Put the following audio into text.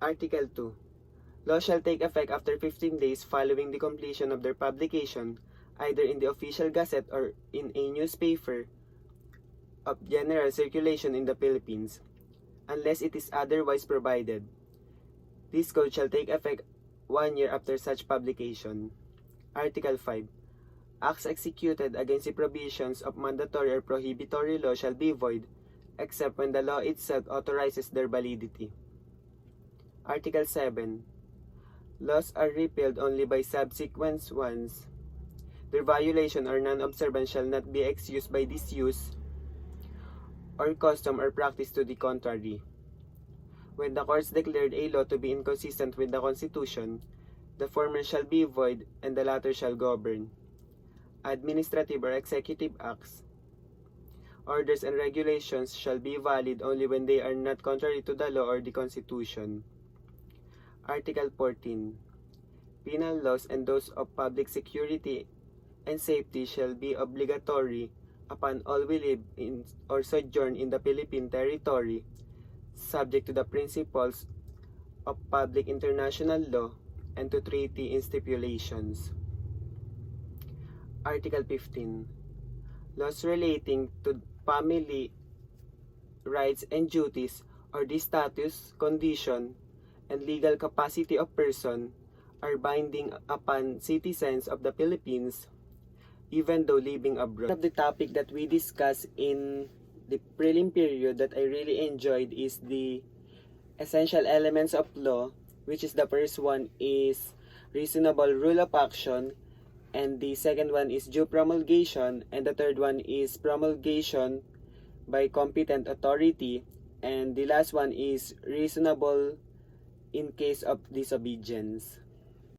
Article 2. Law shall take effect after 15 days following the completion of their publication, either in the official gazette or in a newspaper of general circulation in the Philippines, unless it is otherwise provided. This code shall take effect 1 year after such publication. Article 5. Acts executed against the provisions of mandatory or prohibitory law shall be void, except when the law itself authorizes their validity. Article 7. Laws are repealed only by subsequent ones. Their violation or non-observance shall not be excused by disuse or custom or practice to the contrary. When the courts declared a law to be inconsistent with the Constitution, the former shall be void and the latter shall govern. Administrative or executive acts, orders, and regulations shall be valid only when they are not contrary to the law or the Constitution. Article 14. Penal laws and those of public security and safety shall be obligatory upon all who live in or sojourn in the Philippine territory, subject to the principles of public international law and to treaty and stipulations. Article 15. Laws relating to family rights and duties or the status, condition, and legal capacity of person are binding upon citizens of the Philippines, even though living abroad. One of the topic that we discussed in the prelim period that I really enjoyed is the essential elements of law, which is the first one is reasonable rule of action, and the second one is due promulgation, and the third one is promulgation by competent authority, and the last one is reasonable in case of disobedience.